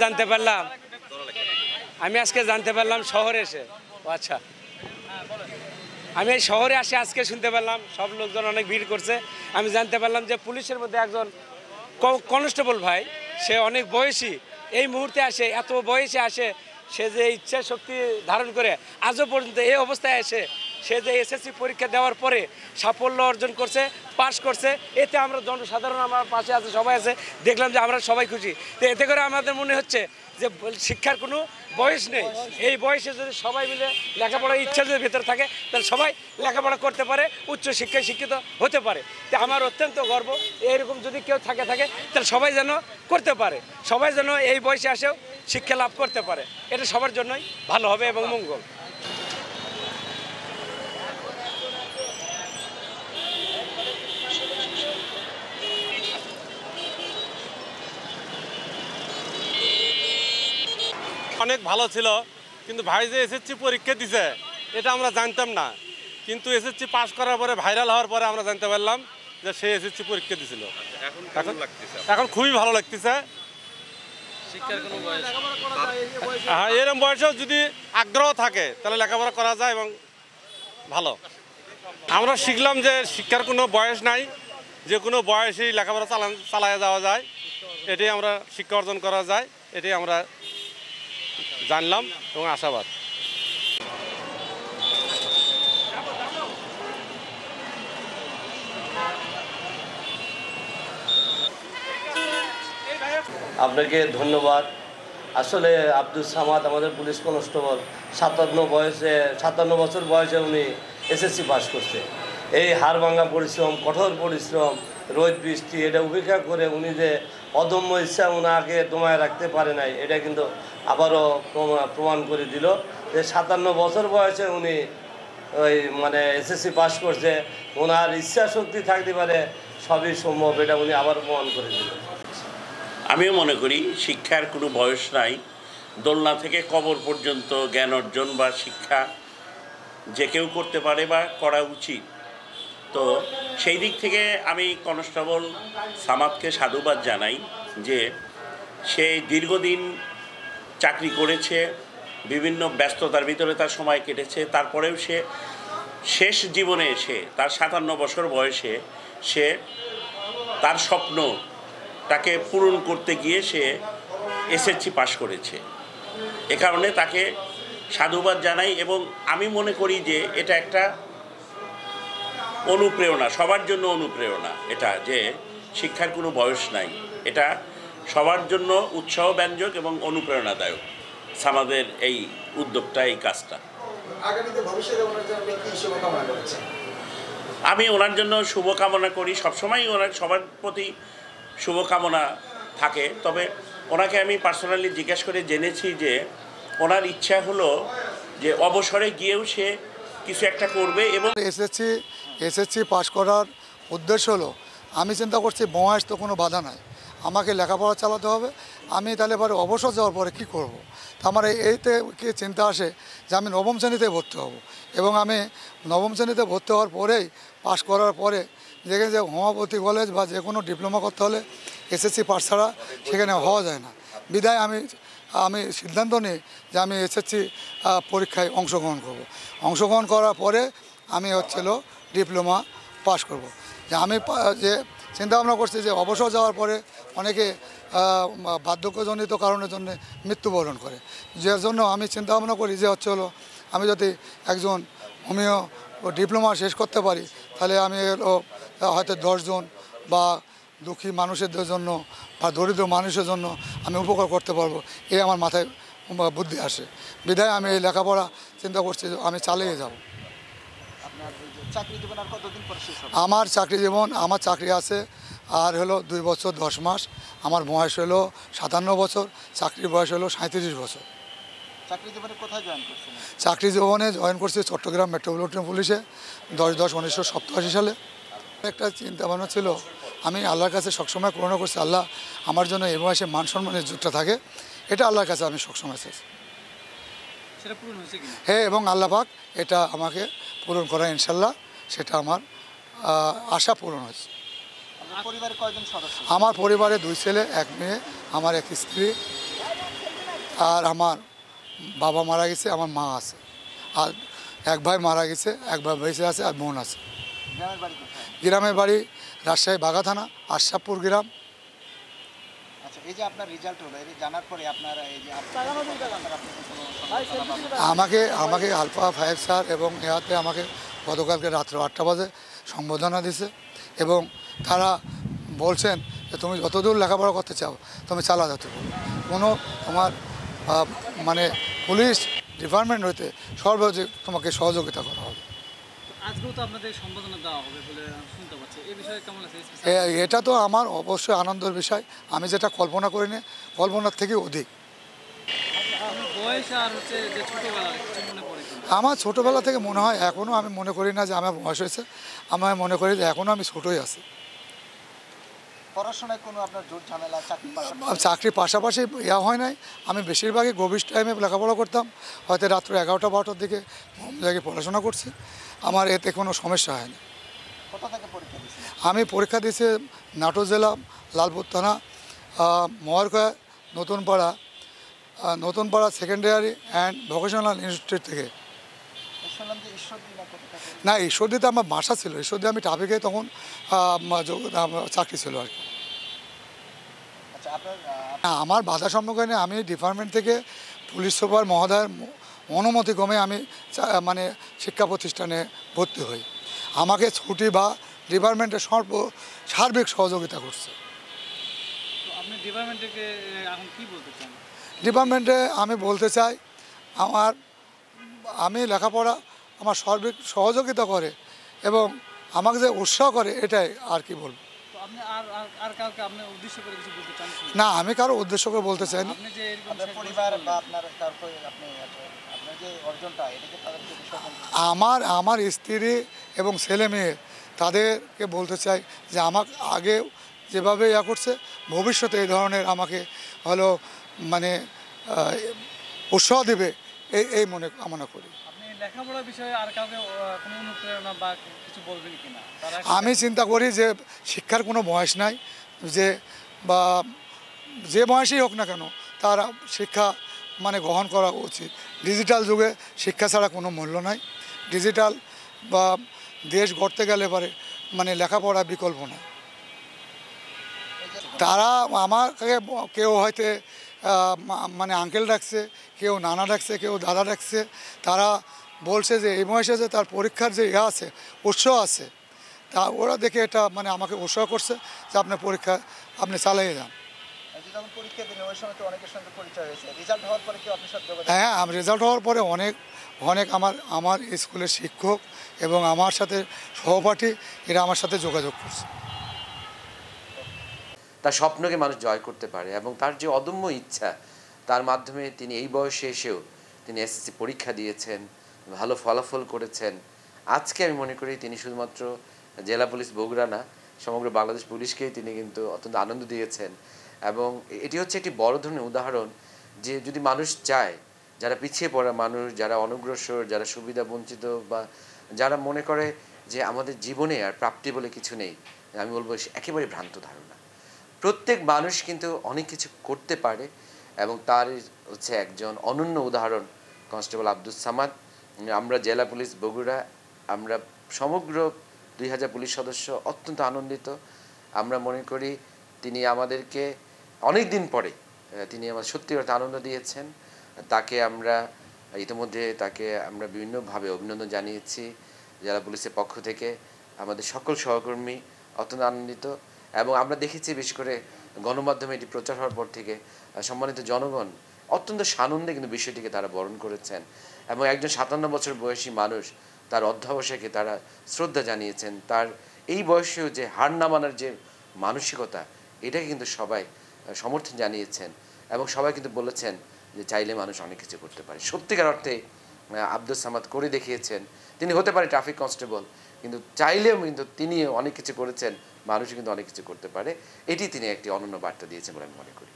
জানতে পারলাম আমি আজকে জানতে পারলাম শহরে এসে। আচ্ছা, আমি এই শহরে আসে আজকে শুনতে পারলাম সব লোকজন অনেক ভিড় করছে। আমি জানতে পারলাম যে পুলিশের মধ্যে একজন কনস্টেবল ভাই, সে অনেক বয়সী, এই মুহূর্তে আসে, এত বয়সে আসে, সে যে ইচ্ছা শক্তি ধারণ করে আজও পর্যন্ত এই অবস্থায় এসে সে যে এসএসসি পরীক্ষা দেওয়ার পরে সাফল্য অর্জন করছে, পাশ করছে, এতে আমরা জনসাধারণ আমার পাশে আছে, সবাই আছে, দেখলাম যে আমরা সবাই খুশি। তো এতে করে আমাদের মনে হচ্ছে যে শিক্ষার কোনো বয়স নেই। এই বয়সে যদি সবাই মিলে লেখাপড়ার ইচ্ছা যদি ভেতরে থাকে তাহলে সবাই লেখাপড়া করতে পারে, উচ্চ শিক্ষায় শিক্ষিত হতে পারে। তো আমার অত্যন্ত গর্ব, এইরকম যদি কেউ থাকে তাহলে সবাই যেন করতে পারে, সবাই যেন এই বয়সে আসেও শিক্ষা লাভ করতে পারে। এটা সবার জন্যই ভালো হবে এবং মঙ্গল। অনেক ভালো ছিল, কিন্তু ভাই যে এসএসসি পরীক্ষা দিছে এটা আমরা জানতাম না, কিন্তু এসএসসি পাস করার পরে ভাইরাল হওয়ার পরে আমরা জানতে পারলাম যে সে এসএসসি পরীক্ষা দিছিল। এখন খুবই ভালো লাগতেছে। হ্যাঁ, এরকম বয়সেও যদি আগ্রহ থাকে তাহলে লেখাপড়া করা যায় এবং ভালো। আমরা শিখলাম যে শিক্ষার কোনো বয়স নাই, যে কোনো বয়সেই লেখাপড়া চালায় যাওয়া যায়, এটাই আমরা শিক্ষা অর্জন করা যায়, এটাই আমরা জানলাম এবং আশাবাদ। আপনাকে ধন্যবাদ। আসলে আব্দুল সামাদ আমাদের পুলিশ কনস্টেবল 57 বছর বয়সে উনি এসএসসি পাস করছে। এই হাড়ভাঙা পরিশ্রম, কঠোর পরিশ্রম, রোদ বৃষ্টি এটা উপেক্ষা করে উনি যে অদম্য ইচ্ছা ওনাকে দমায় রাখতে পারে নাই, এটা কিন্তু আবারও প্রমাণ করে দিল যে 57 বছর বয়সে উনি ওই এসএসসি পাস করছে। ওনার ইচ্ছা শক্তি থাকতে পারে, সবই সম্ভব, এটা উনি আবার প্রমাণ করে দিল। আমিও মনে করি শিক্ষার কোনো বয়স নাই। দোলনা থেকে কবর পর্যন্ত জ্ঞান অর্জন বা শিক্ষা যে কেউ করতে পারে বা করা উচিত। তো সেই দিক থেকে আমি কনস্টেবল সামাদকে সাধুবাদ জানাই যে সে দীর্ঘদিন চাকরি করেছে, বিভিন্ন ব্যস্ততার ভিতরে তার সময় কেটেছে, তারপরেও সে শেষ জীবনে এসে তার 57 বছর বয়সে সে তার স্বপ্নটাকে পূরণ করতে গিয়ে সে এসএসসি পাশ করেছে। এ কারণে তাকে সাধুবাদ জানাই এবং আমি মনে করি যে এটা একটা অনুপ্রেরণা, সবার জন্য অনুপ্রেরণা, এটা যে শিক্ষার কোনো বয়স নাই, এটা সবার জন্য উৎসাহ ব্যঞ্জক এবং অনুপ্রেরণাদায়ক আমাদের এই উদ্যোগটা, এই কাজটা। আমি ওনার জন্য শুভকামনা করি, সবসময় ওনার সবার প্রতি শুভকামনা থাকে। তবে ওনাকে আমি পার্সোনালি জিজ্ঞাসা করে জেনেছি যে ওনার ইচ্ছা হলো যে অবসরে গিয়েও সে কিছু একটা করবে। এবং এসএসসি পাস করার উদ্দেশ্য হলো, আমি চিন্তা করছি বয়স তো কোনো বাধা নাই, আমাকে লেখাপড়া চালাতে হবে, আমি তাহলে পরে অবসর যাওয়ার পরে কি করব। তা আমার এইতে কি চিন্তা আসে যে আমি নবম শ্রেণীতে ভর্তি হব, এবং আমি নবম শ্রেণীতে ভর্তি হওয়ার পরেই পাস করার পরে যেখানে যে হোমিওপ্যাথি কলেজ বা যে কোনো ডিপ্লোমা করতে হলে এসএসসি পাস ছাড়া সেখানে হওয়া যায় না। বিধায় আমি সিদ্ধান্ত নিই যে আমি এসএসসি পরীক্ষায় অংশগ্রহণ করার পরে আমি ডিপ্লোমা পাস করব। যে আমি যে চিন্তাভাবনা করছি যে অবসর যাওয়ার পরে অনেকে বার্ধক্যজনিত কারণের জন্য মৃত্যুবরণ করে, যার জন্য আমি চিন্তাভাবনা করি যে আমি যদি একজন হোমিও ডিপ্লোমা শেষ করতে পারি তাহলে আমি হয়তো 10 জন বা দুঃখী মানুষদের জন্য বা দরিদ্র মানুষের জন্য আমি উপকার করতে পারবো, এই আমার মাথায় বুদ্ধি আসে। বিধায় আমি এই লেখাপড়া চিন্তা করছি আমি চালিয়ে যাব। আমার চাকরি আছে আর 2 বছর 10 মাস। আমার বয়স 57 বছর, চাকরির বয়স 37 বছর। চাকরি জীবনে জয়েন করছি চট্টগ্রাম মেট্রোপলিটন পুলিশে 10/10/1987 সালে। একটা চিন্তা ভাবনা ছিল, আমি আল্লাহর কাছে সবসময় প্রার্থনা করছি, আল্লাহ আমার জন্য এই বয়সে মান সম্মানের যুগটা থাকে, এটা আল্লাহর কাছে আমি সবসময় চাইছি। হ্যাঁ, এবং আল্লাহ পাক এটা আমাকে পূরণ করা ইনশাল্লাহ, সেটা আমার আশা পূরণ হয়েছে। পরিবারে কয়জন সদস্য? আমার পরিবারে 2 ছেলে 1 মেয়ে, আমার 1 স্ত্রী, আর আমার বাবা মারা গেছে, আমার মা আছে, আর 1 ভাই মারা গেছে, 1 ভাই বেঁচে আছে, আর বোন আছে। গ্রামের বাড়ি কোথায়? গ্রামের বাড়ি রাজশাহী বাঘা থানা আশরাফপুর গ্রাম। আচ্ছা, এই যে আপনার রেজাল্ট হলো, এটা জানার পরে আপনারা এই যে আমাকে আলফা 5 স্যার এবং ইহাতে আমাকে গতকালকে রাত্র 8টা বাজে সম্বোধনা দিছে এবং তারা বলছেন যে তুমি যতদূর লেখাপড়া করতে চাও তুমি চালা যেতে পারো, কোনো তোমার মানে পুলিশ ডিপার্টমেন্ট হইতে সর্বোচ্চ তোমাকে সহযোগিতা করা হবে। আজকেও তো আপনাদের সম্বোধনা দেওয়া হবে বলে শুনতে পাচ্ছি, এই বিষয়ে কেমন আছে? এটা তো আমার অবশ্যই আনন্দের বিষয়, আমি যেটা কল্পনা করিনি, কল্পনার থেকে অধিক। বয়স আর হচ্ছে যে ছোটবেলার কিছু মনে পড়ে? আমার ছোটোবেলা থেকে মনে হয়, এখনও আমি মনে করি না যে আমার বয়স হয়েছে, আমি মনে করি যে এখনও আমি ছোটোই আছি। পড়াশোনায় কোনো আপনার জোর ঝামেলা, চাকরির পাশাপাশি ইয়া হয় নাই, আমি বেশিরভাগই গভীর টাইমে লেখাপড়া করতাম, হয়তো রাত্র 11টা 12টার দিকে জায়গায় পড়াশোনা করছি, আমার এতে কোনো সমস্যা হয়নি। কোথা থেকে পরীক্ষা দিয়েছেন? আমি পরীক্ষা দিয়েছি নাটোর জেলা লালপুর থানা Maharkhaya Notunpara secondary and vocational institute থেকে। শুনলাম যে ঈশ্বরদী না কোথা থেকে? না, ঈশ্বরদীতে আমার বাসা ছিল, ঈশ্বরদী আমি ট্রাফিকে তখন চাকরি ছিল আর কি। আচ্ছা, আপনার আমার বাধা সম্মুখীনে আমি ডিপার্টমেন্ট থেকে পুলিশ সুপার মহোদয়ের অনুমতি ক্রমে আমি মানে শিক্ষা প্রতিষ্ঠানে ভর্তি হই। আমাকে ছুটি বা ডিপার্টমেন্টের সার্বিক সহযোগিতা করছে। আপনি ডিপার্টমেন্ট থেকে এখন কি বলতে চান? ডিপার্টমেন্টে আমি বলতে চাই আমি লেখাপড়া আমার সার্বিক সহযোগিতা করে এবং আমাকে যে উৎসাহ করে, এটাই আর কি বলবো। তো আপনি আর কাউকে আপনি উদ্দেশ্য করে কিছু বলতে চান? না, আমি কারো উদ্দেশ্য করে বলতে চাই না। আপনি যে আপনার পরিবার বা আপনার তারপরে আপনার যে অর্জনটা, এটাকে তাদেরকে আমার স্ত্রী এবং ছেলে মেয়ে তাদেরকে বলতে চাই যে আমাকে আগে যেভাবে ইয়া করছে, ভবিষ্যতে এই ধরনের আমাকে হলো মানে উৎসাহ দেবে, এই কামনা করি। আপনি লেখাপড়ার বিষয়ে আর কাউকে কোনো অনুপ্রেরণা বা কিছু বলবেন কিনা? আমি চিন্তা করি যে শিক্ষার কোনো বয়স নাই, যে বয়সেই হোক না কেন তার শিক্ষা মানে গ্রহণ করা উচিত। ডিজিটাল যুগে শিক্ষা ছাড়া কোনো মূল্য নাই। ডিজিটাল বা দেশ গড়তে গেলে পরে মানে লেখাপড়া বিকল্প না। তারা আমাকে কেউ হয়তো মানে আঙ্কেল ডাকছে, কেউ নানা ডাকছে, কেউ দাদা ডাকছে। তারা বলছে যে এই বয়সে যে তার পরীক্ষার যে ইয়ে আছে, উৎসাহ আছে, তা ওরা দেখে এটা মানে আমাকে উৎসাহ করছে যে আপনার পরীক্ষা আপনি চালিয়ে যান। হ্যাঁ, আমি রেজাল্ট হওয়ার পরে অনেক আমার স্কুলের শিক্ষক এবং আমার সাথে সহপাঠী এরা আমার সাথে যোগাযোগ করছে। তার স্বপ্নকে মানুষ জয় করতে পারে এবং তার যে অদম্য ইচ্ছা, তার মাধ্যমে তিনি এই বয়সে এসেও তিনি এসএসসি পরীক্ষা দিয়েছেন, ভালো ফলাফল করেছেন। আজকে আমি মনে করি তিনি শুধুমাত্র জেলা পুলিশ বগুড়া না, সমগ্র বাংলাদেশ পুলিশকেই তিনি কিন্তু অত্যন্ত আনন্দ দিয়েছেন। এবং এটি হচ্ছে একটি বড় ধরনের উদাহরণ যে যদি মানুষ চায়, যারা পিছিয়ে পড়া মানুষ, যারা অনগ্রসর, যারা সুবিধা বঞ্চিত বা যারা মনে করে যে আমাদের জীবনে আর প্রাপ্তি বলে কিছু নেই, আমি বলবো একেবারে ভ্রান্ত ধারণা। প্রত্যেক মানুষ কিন্তু অনেক কিছু করতে পারে এবং তার হচ্ছে একজন অনন্য উদাহরণ কনস্টেবল আব্দুস সামাদ। আমরা জেলা পুলিশ বগুড়া, আমরা সমগ্র 2000 পুলিশ সদস্য অত্যন্ত আনন্দিত। আমরা মনে করি তিনি আমাদেরকে অনেক দিন পরে তিনি আমার সত্যি কথা আনন্দ দিয়েছেন। তাকে আমরা ইতিমধ্যে আমরা বিভিন্নভাবে অভিনন্দন জানিয়েছি জেলা পুলিশের পক্ষ থেকে। আমাদের সকল সহকর্মী অত্যন্ত আনন্দিত এবং আমরা দেখেছি বিশেষ করে গণমাধ্যমে এটি প্রচার হওয়ার পর থেকে সম্মানিত জনগণ অত্যন্ত সানন্দে কিন্তু বিষয়টিকে তারা বরণ করেছেন এবং একজন 57 বছর বয়সী মানুষ তার অধ্যবসায়কে তারা শ্রদ্ধা জানিয়েছেন। তার এই বয়সেও যে হার না মানার যে মানসিকতা, এটাকে কিন্তু সবাই সমর্থন জানিয়েছেন এবং সবাই কিন্তু বলেছেন যে চাইলে মানুষ অনেক কিছু করতে পারে। সত্যিকার অর্থে আব্দুস সামাদ করে দেখিয়েছেন। তিনি হতে পারে ট্রাফিক কনস্টেবল, কিন্তু চাইলেও কিন্তু তিনি অনেক কিছু করেছেন, মানুষও কিন্তু অনেক কিছু করতে পারে। এটি তিনি একটি অনন্য বার্তা দিয়েছেন বলে আমি মনে করি।